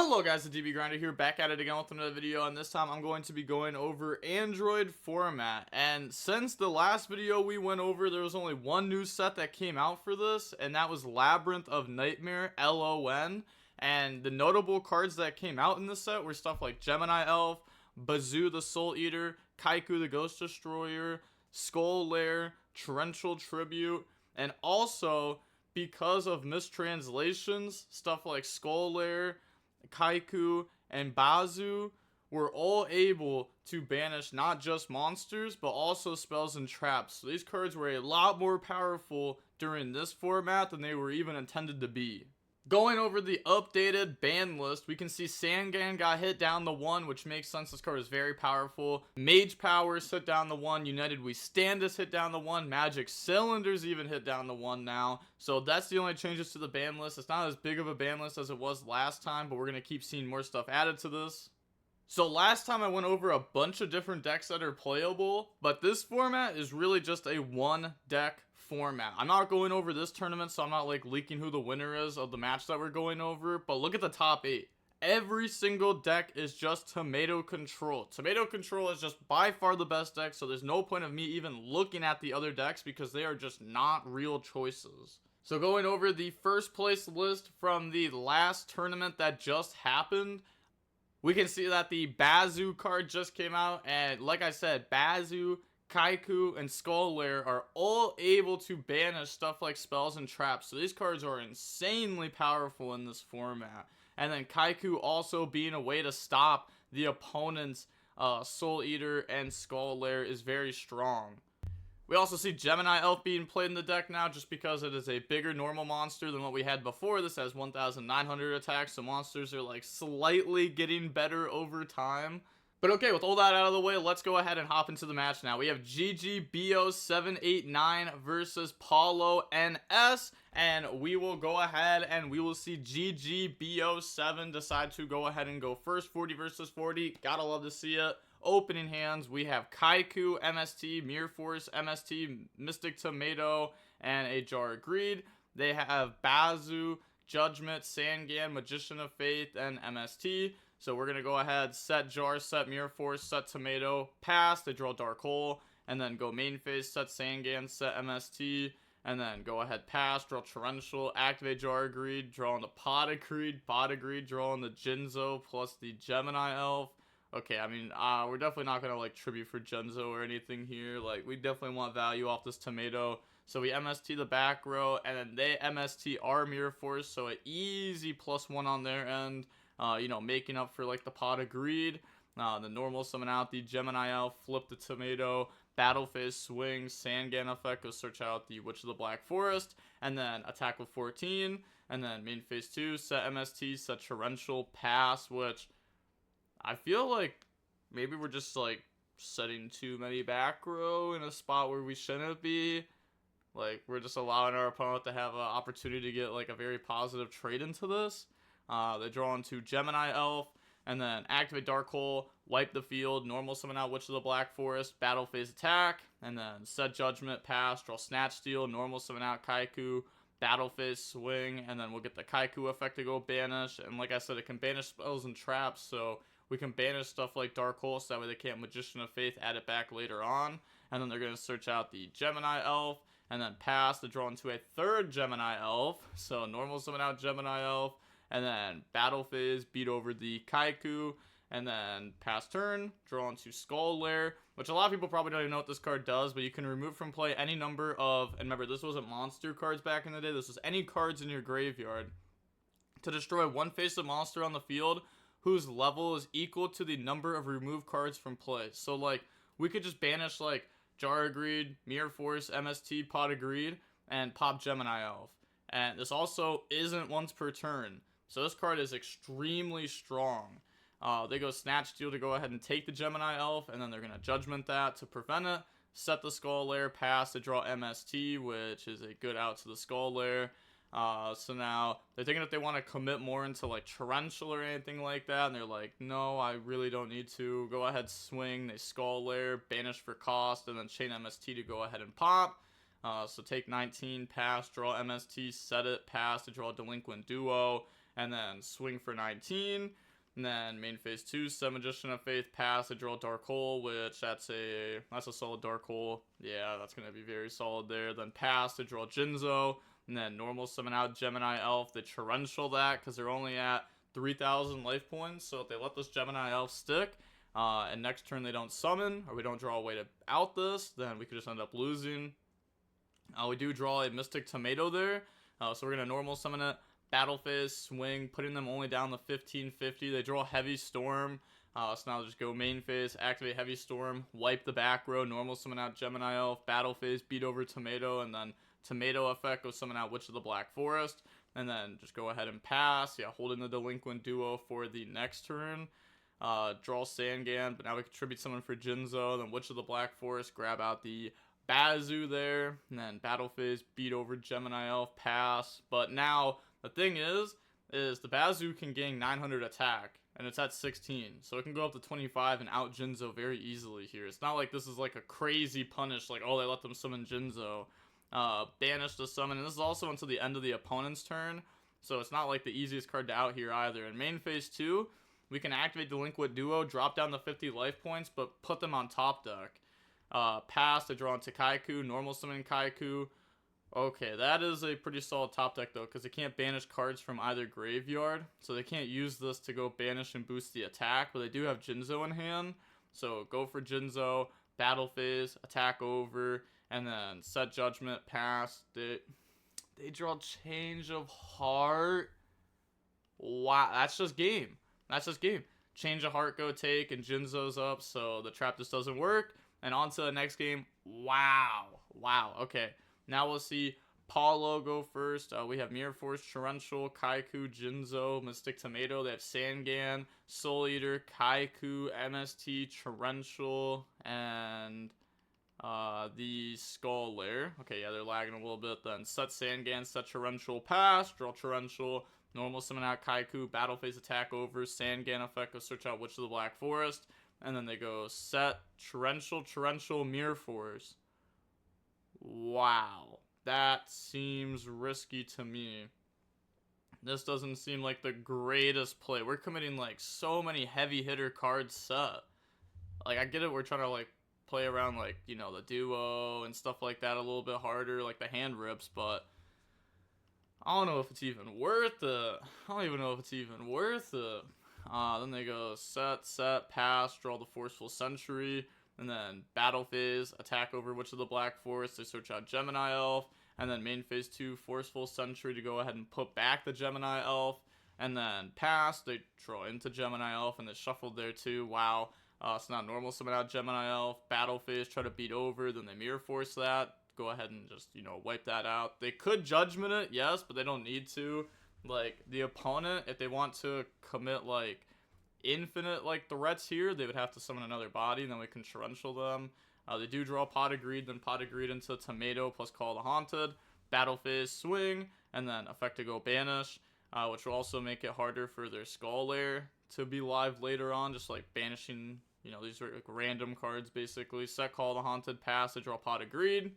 Hello guys, the DB Grinder here, back at it again with another video, and this time I'm going to be going over Android format. And since the last video we went over, there was only one new set that came out for this, and that was Labyrinth of Nightmare, LON. And the notable cards that came out in this set were stuff like Gemini Elf, Bazoo the Soul Eater, Kaiku the Ghost Destroyer, Skull Lair, Torrential Tribute, and also, because of mistranslations, stuff like Skull Lair, Kaiku, and Bazoo were all able to banish not just monsters, but also spells and traps. So these cards were a lot more powerful during this format than they were even intended to be. Going over the updated ban list, we can see Sangan got hit down the 1, which makes sense. This card is very powerful. Mage Powers hit down the 1. United We Stand is hit down the 1. Magic Cylinders even hit down the 1 now. So that's the only changes to the ban list. It's not as big of a ban list as it was last time, but we're going to keep seeing more stuff added to this. So last time I went over a bunch of different decks that are playable, but this format is really just a one deck format. I'm not going over this tournament, so I'm not like leaking who the winner is of the match that we're going over, but look at the top 8. Every single deck is just Tomato Control. Tomato Control is just by far the best deck, so there's no point of me even looking at the other decks because they are just not real choices. So going over the first place list from the last tournament that just happened, we can see that the Bazoo card just came out, and like I said, Bazoo, Kaiku, and Skull Lair are all able to banish stuff like spells and traps. So these cards are insanely powerful in this format. And then Kaiku also being a way to stop the opponent's Soul Eater and Skull Lair is very strong. We also see Gemini Elf being played in the deck now just because it is a bigger normal monster than what we had before. This has 1,900 attacks, so monsters are like slightly getting better over time. But okay, with all that out of the way, let's go ahead and hop into the match now. We have GGBO789 versus Paulo NS, and we will go ahead and we will see GGBO7 decide to go ahead and go first. 40 versus 40, gotta love to see it. Opening hands, we have Kaiku, MST, Mirror Force, MST, Mystic Tomato, and a Jar of Greed. They have Bazoo, Judgment, Sangan, Magician of Faith, and MST. So we're going to go ahead, set Jar, set Mirror Force, set Tomato, pass, they draw Dark Hole, and then go main phase, set Sangan, set MST, and then go ahead, pass, draw Torrential, activate Jar of Greed, draw on the Pot of Greed, draw on the Jinzo, plus the Gemini Elf. Okay, I mean, we're definitely not going to, like, tribute for Jinzo or anything here. Like, we definitely want value off this Tomato. So we MST the back row, and then they MST our Mirror Force, so an easy +1 on their end. You know, making up for, like, the Pot of Greed. The normal summon out the Gemini Elf, flip the Tomato, battle phase swing, Sangan effect, go search out the Witch of the Black Forest, and then attack with 14, and then main phase 2, set MST, set Torrential, pass, which I feel like maybe we're just, like, setting too many back row in a spot where we shouldn't be. Like, we're just allowing our opponent to have an opportunity to get, like, a very positive trade into this. They draw into Gemini Elf, and then activate Dark Hole, wipe the field, normal summon out Witch of the Black Forest, battle phase attack, and then set Judgment, pass, draw Snatch Steal, normal summon out Kaiku, battle phase swing, and then we'll get the Kaiku effect to go banish. And like I said, it can banish spells and traps, so we can banish stuff like Dark Hole, so that way they can't Magician of Faith, add it back later on. And then they're going to search out the Gemini Elf, and then pass to draw into a third Gemini Elf. So normal summon out Gemini Elf, and then battle phase, beat over the Kaiku, and then pass turn, draw into Skull Lair, which a lot of people probably don't even know what this card does, but you can remove from play any number of, and remember, this wasn't monster cards back in the day, this was any cards in your graveyard, to destroy one face-up monster on the field whose level is equal to the number of removed cards from play. So, like, we could just banish, like, Jar of Greed, Mirror Force, MST, Pot of Greed, and pop Gemini Elf. And this also isn't once per turn. So this card is extremely strong. They go Snatch Steal to go ahead and take the Gemini Elf, and then they're going to Judgment that to prevent it. Set the Skull Lair, pass to draw MST, which is a good out to the Skull Lair. So now they're thinking if they want to commit more into like Torrential or anything like that, and they're like, no, I really don't need to. Go ahead, swing. They Skull Lair, banish for cost, and then chain MST to go ahead and pop. So take 19, pass, draw MST, set it, pass to draw Delinquent Duo. and then swing for 19. And then main phase 2, Set Magician of Faith, pass, I draw Dark Hole, which that's a solid Dark Hole. Yeah, that's going to be very solid there. Then pass, I draw Jinzo, and then normal summon out Gemini Elf. They torrential that because they're only at 3,000 life points, so if they let this Gemini Elf stick, and next turn they don't summon, or we don't draw a way to out this, then we could just end up losing. We do draw a Mystic Tomato there, so we're going to normal summon it. Battle phase, swing, putting them only down to 1550. They draw Heavy Storm, so now just go main phase, activate Heavy Storm, wipe the back row, normal summon out Gemini Elf, battle phase, beat over Tomato, and then Tomato effect, go summon out Witch of the Black Forest, and then just go ahead and pass. Yeah, holding the Delinquent Duo for the next turn. Draw Sangan, but now we contribute someone for Jinzo, then Witch of the Black Forest, grab out the Bazu there, and then battle phase, beat over Gemini Elf, pass. But now the thing is the Bazu can gain 900 attack, and it's at 16, so it can go up to 25 and out Jinzo very easily here. It's not like this is like a crazy punish, like, oh, they let them summon Jinzo. Banish the summon, and this is also until the end of the opponent's turn, so it's not like the easiest card to out here either. In main phase 2, we can activate Delinquent Duo, drop down the 50 life points, but put them on top deck. Pass to draw into Kaiku, normal summon Kaiku. Okay, that is a pretty solid top deck though, because they can't banish cards from either graveyard, so they can't use this to go banish and boost the attack, but they do have Jinzo in hand, so go for Jinzo, battle phase, attack over, and then set Judgment, pass. They draw Change of Heart. Wow, that's just game. That's just game. Change of Heart, go take, and Jinzo's up, so the trap just doesn't work. And on to the next game. Wow. Okay. Now we'll see Paulo go first. We have Mirror Force, Torrential, Kaiku, Jinzo, Mystic Tomato. They have Sangan, Soul Eater, Kaiku, MST, Torrential, and the Skull Lair. Okay, yeah, they're lagging a little bit. Then set Sangan, set Torrential, pass, draw Torrential, normal summon out Kaiku, battle phase attack over, Sangan effect, go search out Witch of the Black Forest, and then they go set Torrential, Mirror Force. Wow, that seems risky to me. This doesn't seem like the greatest play. We're committing like so many heavy hitter cards set. Like, I get it, we're trying to like play around like, you know, the duo and stuff like that a little bit harder, like the hand rips, but I don't know if it's even worth it. I don't even know if it's even worth it. Then they go set, pass, draw the Forceful Sentry, and then battle phase, attack over Witch of the Black Forest, they search out Gemini Elf, and then main phase 2, Forceful Sentry to go ahead and put back the Gemini Elf, and then pass, they draw into Gemini Elf, and they shuffled there too. Wow. So now normal summon out Gemini Elf, battle phase, try to beat over, then they Mirror Force that, go ahead and just, you know, wipe that out. They could Judgment it, yes, but they don't need to. Like, the opponent, if they want to commit like infinite like threats here, they would have to summon another body, and then we can torrential them. They do draw Pot of Greed, then Pot of Greed into Tomato plus Call the Haunted, battle phase, swing, and then effect to go banish, which will also make it harder for their Skull Lair to be live later on, just like banishing, you know, these are like random cards basically. Set Call the Haunted, pass to draw Pot of Greed,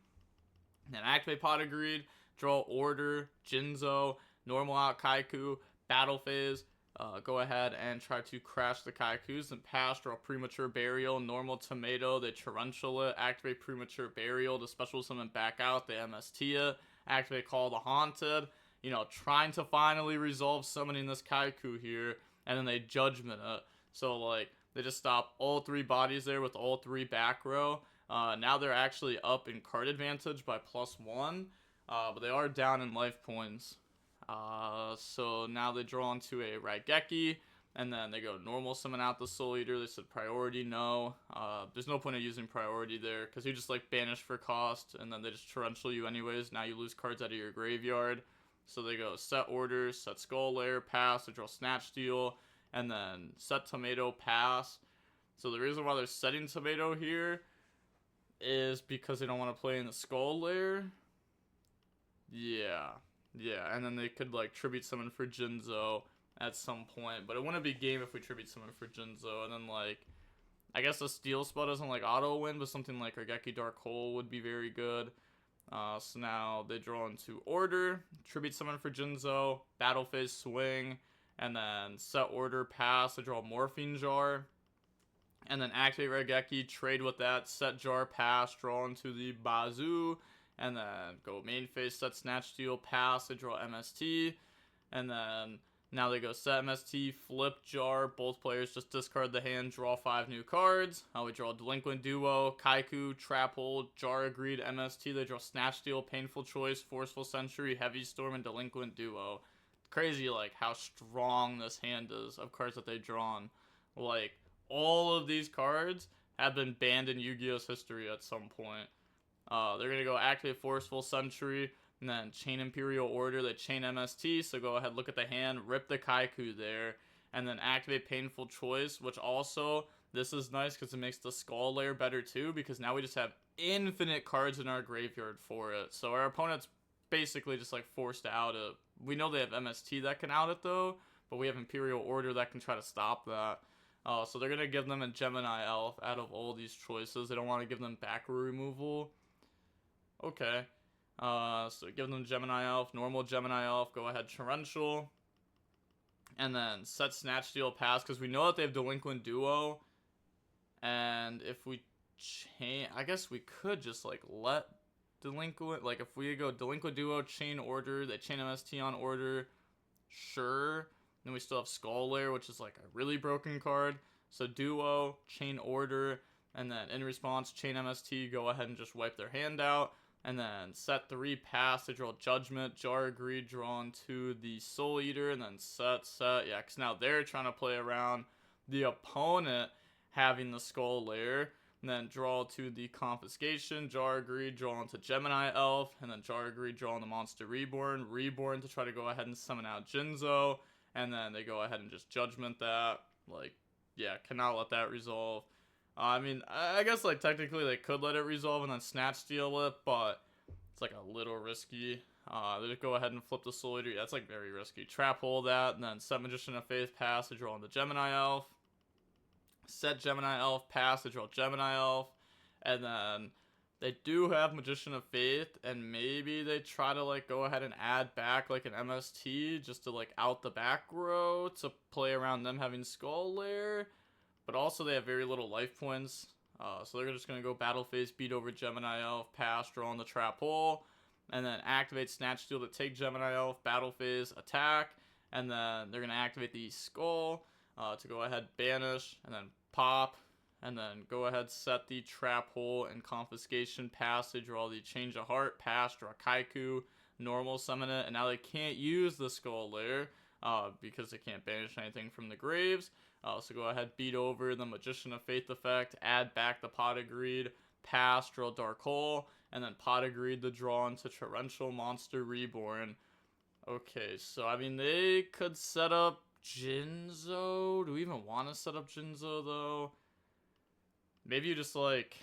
then activate Pot of Greed, draw Order, Jinzo, normal out Kaiku, battle phase, go ahead and try to crash the Kaikus, and pass, draw Premature Burial, normal Tomato, they torrential it, activate Premature Burial to special summon back out, they MST it, activate Call the Haunted, you know, trying to finally resolve summoning this Kaiku here, and then they Judgment it. So like, they just stop all 3 bodies there with all 3 back row. Now they're actually up in card advantage by +1, but they are down in life points. So now they draw into a Raigeki, and then they go normal summon out the Soul Eater. They said priority, no. There's no point of using priority there, because you just like banish for cost, and then they just torrential you anyways. Now you lose cards out of your graveyard. So they go set Order, set Skull Lair, pass, they draw Snatch Steal, and then set Tomato, pass. So the reason why they're setting Tomato here is because they don't want to play in the Skull Lair. Yeah, and then they could like tribute summon for Jinzo at some point, but it wouldn't be game if we tribute summon for Jinzo, and then like, I guess the Steel spell doesn't like auto win, but something like Raigeki Dark Hole would be very good. So now they draw into order, tribute summon for Jinzo, battle phase swing, and then set order pass, they draw Morphine Jar, and then activate Raigeki, trade with that, set jar pass, draw into the Bazoo, and then go main phase, set Snatch Steal, pass, they draw MST, and then now they go set MST, flip jar, both players just discard the hand, draw 5 new cards. We draw Delinquent Duo, Kaiku, Trap Hold, Jar Agreed, MST, they draw Snatch Steal, Painful Choice, Forceful Century, Heavy Storm, and Delinquent Duo. Crazy like how strong this hand is of cards that they've drawn. Like, all of these cards have been banned in Yu-Gi-Oh's history at some point. They're going to go activate Forceful Century, and then chain Imperial Order, they chain MST, so go ahead, look at the hand, rip the Kaiku there, and then activate Painful Choice, which also, this is nice because it makes the Skull Lair better too, because now we just have infinite cards in our graveyard for it. So our opponent's basically just like forced to out it. We know they have MST that can out it though, but we have Imperial Order that can try to stop that. So they're going to give them a Gemini Elf out of all these choices. They don't want to give them backer removal. Okay. So give them Gemini Elf, normal Gemini Elf, go ahead Torrential, and then set Snatch Steal pass, because we know that they have Delinquent Duo, and if we chain, I guess we could just like let Delinquent, like if we go Delinquent Duo, chain order, they chain MST on order, sure, then we still have Skull Lair, which is like a really broken card, so Duo, chain order, and then in response, chain MST, go ahead and just wipe their hand out. And then set 3 pass, they draw Judgment, Jar Agreed, drawn to the Soul Eater, and then set. Yeah, because now they're trying to play around the opponent having the Skull Lair. And then draw to the Confiscation, Jar Agreed, draw into Gemini Elf, and then Jar Agreed, draw on the Monster Reborn. Reborn to try to go ahead and summon out Jinzo. And then they go ahead and just Judgment that. Like, yeah, cannot let that resolve. I mean, I guess, like, technically they could let it resolve and then Snatch Steal it, but it's, like, a little risky. They just go ahead and flip the Soul Eater. That's, like, very risky. Trap Hold that, and then set Magician of Faith, pass, to draw on the Gemini Elf. Set Gemini Elf, pass, to draw Gemini Elf. And then they do have Magician of Faith, and maybe they try to, like, go ahead and add back, like, an MST just to, like, out the back row to play around them having Skull Lair. But also they have very little life points. So they're just going to go battle phase, beat over Gemini Elf, pass, draw on the Trap Hole, and then activate Snatch Steal to take Gemini Elf, battle phase, attack, and then they're going to activate the Skull to go ahead, banish, and then pop, and then go ahead, set the Trap Hole and Confiscation, pass, they draw the Change of Heart, pass, draw Kaiku, normal summon it, and now they can't use the Skull Lair because they can't banish anything from the graves. So go ahead, beat over the Magician of Faith effect, add back the Pot of Greed, pass, draw Dark Hole, and then Pot of Greed to draw into Torrential Monster Reborn. Okay, so I mean, they could set up Jinzo. Do we even want to set up Jinzo, though? Maybe you just, like...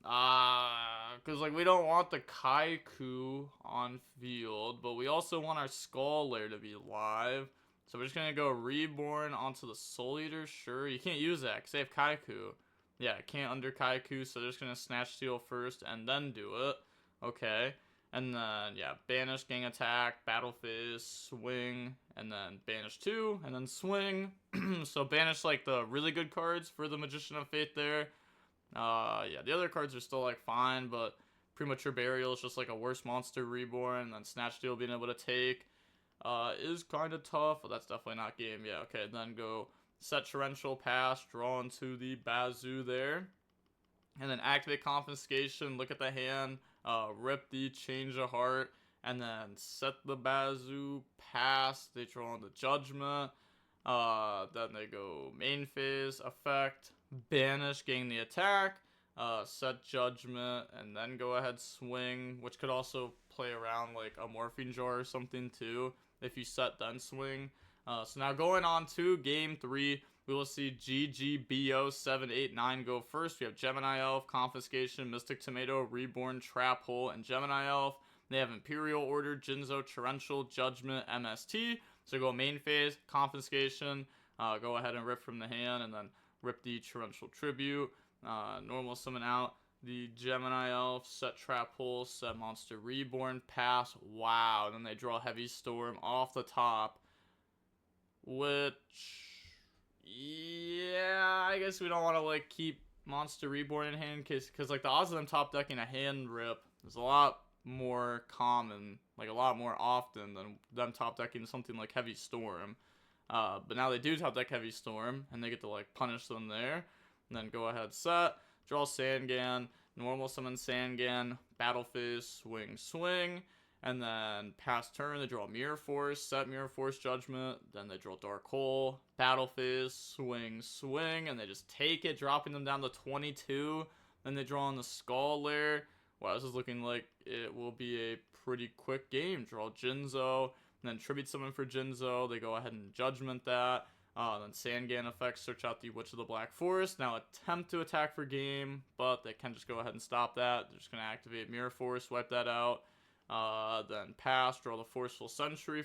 because, like, we don't want the Kaiku on field, but we also want our Skull Lair to be live. So we're just going to go Reborn onto the Soul Eater. Sure, you can't use that because they have Kaiku. Yeah, can't under Kaiku, so they're just going to Snatch Steal first and then do it. Okay. And then, yeah, Banish, Gang Attack, Battle Phase, Swing, and then Banish 2, and then Swing. So Banish, like, the really good cards for the Magician of Faith there. Yeah, the other cards are still, like, fine, but Premature Burial is just, like, a worse Monster Reborn, and then Snatch Steal being able to take. Is kind of tough, but that's definitely not game. Yeah, okay, then go set Torrential, pass, draw into the Bazoo there. And then activate Confiscation, look at the hand, rip the Change of Heart, and then set the Bazoo, pass, they draw on the Judgment. Then they go main phase, effect, banish, gain the attack, set Judgment, and then go ahead, swing, which could also play around like a Morphine Jar or something too. If you set then swing. So now going on to game 3, we will see GGBO789 go first. We have Gemini Elf, Confiscation, Mystic Tomato, Reborn, Trap Hole, and Gemini Elf. They have Imperial Order, Jinzo, Torrential, Judgment, MST. So go main phase, Confiscation, go ahead and rip from the hand, and then rip the Torrential Tribute. Normal summon out the Gemini Elf, set Trap Hole, set Monster Reborn, pass, wow, and then they draw Heavy Storm off the top, which, yeah, I guess we don't want to, like, keep Monster Reborn in hand, because like, the odds of them top decking a hand rip is a lot more common, like, a lot more often than them top decking something like Heavy Storm. But now they do top deck Heavy Storm, and they get to, like, punish them there, and then go ahead, set, draw Sangan, normal summon Sangan, battle phase, swing, swing, and then pass turn, they draw Mirror Force, set Mirror Force Judgment, then they draw Dark Hole, battle phase, swing, swing, and they just take it, dropping them down to 22, then they draw on the Skull Lair. Wow, this is looking like it will be a pretty quick game. Draw Jinzo, and then Tribute Summon for Jinzo, they go ahead and Judgment that. Then Sangan effects, search out the Witch of the Black Forest. Now attempt to attack for game, but they can just go ahead and stop that. They're just going to activate Mirror Force, wipe that out. Then pass, draw the Forceful Sentry,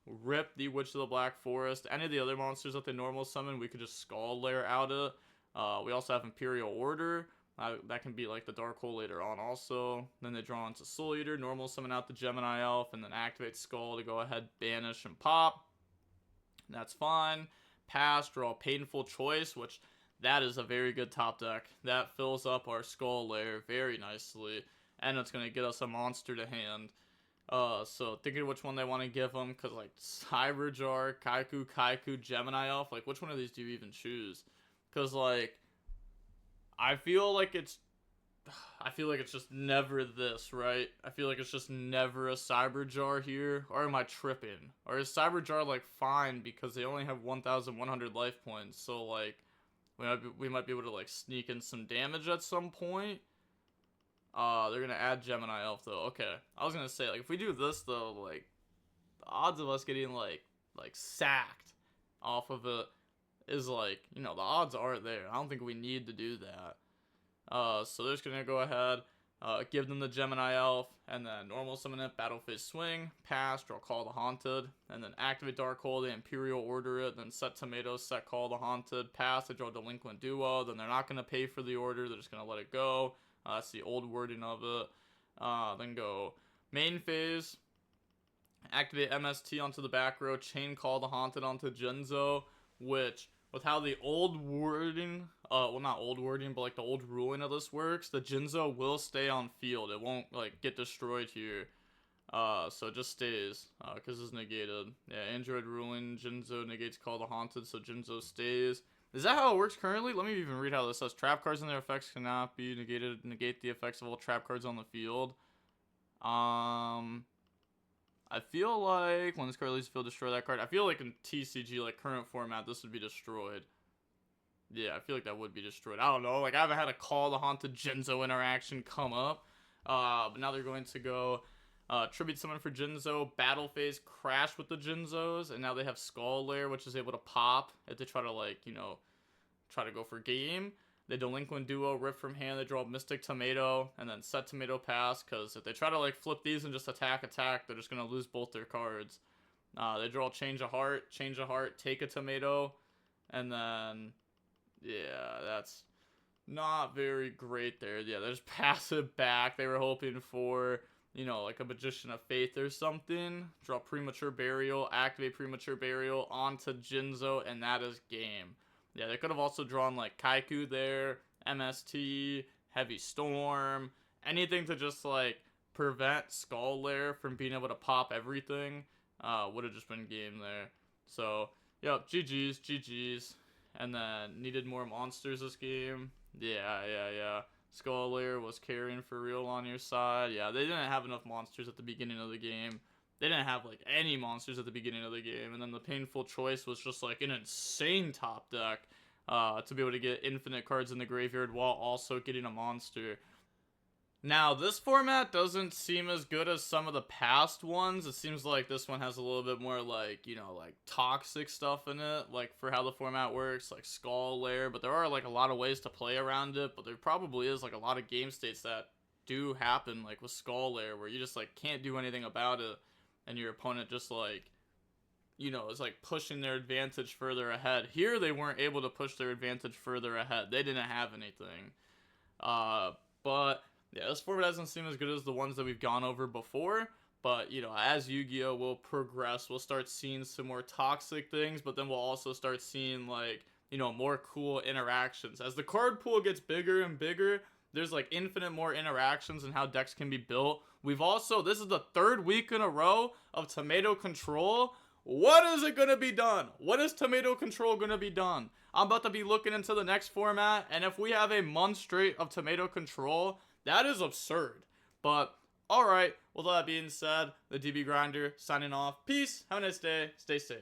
rip the Witch of the Black Forest. Any of the other monsters that they normal summon, we could just Skull Lair out it. We also have Imperial Order. That can be like the Dark Hole later on also. Then they draw into Soul Eater, normal summon out the Gemini Elf, and then activate Skull to go ahead, banish, and pop. That's fine. Pass, draw Painful Choice, which that is a very good top deck. That fills up our Skull Lair very nicely, and it's going to get us a monster to hand. So thinking which one they want to give them, because like Cyberjar, Kaiku, Gemini Elf, like which one of these do you even choose? Because like, I feel like it's just never this, right? I feel like it's just never a Cyberjar here. Or am I tripping? Or is Cyberjar, like, fine because they only have 1,100 life points. So, like, we might be able to, like, sneak in some damage at some point. They're going to add Gemini Elf, though. Okay. I was going to say, like, if we do this, though, like, the odds of us getting, like sacked off of it is, like, you know, the odds are there. I don't think we need to do that. So they're just gonna go ahead, give them the Gemini Elf, and then normal summon it, battle phase swing, pass, draw Call the Haunted, and then activate Dark Hole, the Imperial Order it, then set Tomatoes, set Call the Haunted, pass, they draw Delinquent Duo, then they're not gonna pay for the order, they're just gonna let it go. That's the old wording of it. Then go main phase, activate MST onto the back row, chain Call the Haunted onto Jinzo, which, with how the old wording, well, not old wording, but like the old ruling of this works, the Jinzo will stay on field. It won't like get destroyed here. So it just stays, because it's negated. Yeah, Android ruling, Jinzo negates Call the Haunted, so Jinzo stays. Is that how it works currently? Let me even read how this says. Trap cards and their effects cannot be negated. Negate the effects of all trap cards on the field. I feel like when this card leaves the field, destroy that card. I feel like in TCG, like current format, this would be destroyed. Yeah, I feel like that would be destroyed. I don't know. Like, I haven't had a Call the Haunted Jinzo interaction come up. But now they're going to go Tribute Summon for Jinzo, Battle Phase, Crash with the Jinzos, and now they have Skull Lair, which is able to pop if they try to, like, you know, try to go for game. They Delinquent Duo, rip from hand, they draw Mystic Tomato, and then set Tomato pass, because if they try to, like, flip these and just attack, they're just going to lose both their cards. They draw Change a Heart, take a Tomato, and then, yeah, that's not very great there. Yeah, they just pass it back. They were hoping for, you know, like a Magician of Faith or something. Draw Premature Burial, activate Premature Burial onto Jinzo, and that is game. Yeah, they could have also drawn, like, Kaiku there, MST, Heavy Storm, anything to just, like, prevent Skull Lair from being able to pop everything, would have just been game there. So, yep, GG's, and then needed more monsters this game. Yeah. Skull Lair was carrying for real on your side. Yeah, they didn't have enough monsters at the beginning of the game. They didn't have, like, any monsters at the beginning of the game. And then the Painful Choice was just, like, an insane top deck to be able to get infinite cards in the graveyard while also getting a monster. Now, this format doesn't seem as good as some of the past ones. It seems like this one has a little bit more, like, you know, like, toxic stuff in it, like, for how the format works, like Skull Lair. But there are, like, a lot of ways to play around it. But there probably is, like, a lot of game states that do happen, like, with Skull Lair, where you just, like, can't do anything about it. And your opponent just, like, you know, is, like, pushing their advantage further ahead. Here, they weren't able to push their advantage further ahead. They didn't have anything. But yeah, this format doesn't seem as good as the ones that we've gone over before. But, you know, as Yu-Gi-Oh will progress, we'll start seeing some more toxic things, but then we'll also start seeing, like, you know, more cool interactions. As the card pool gets bigger and bigger, there's, like, infinite more interactions and how decks can be built. We've also, this is the 3rd week in a row of Tomato Control. What is it going to be done? What is Tomato Control going to be done? I'm about to be looking into the next format, and if we have a month straight of Tomato Control, that is absurd. But, alright, with all that being said, the DB Grinder signing off. Peace, have a nice day, stay safe.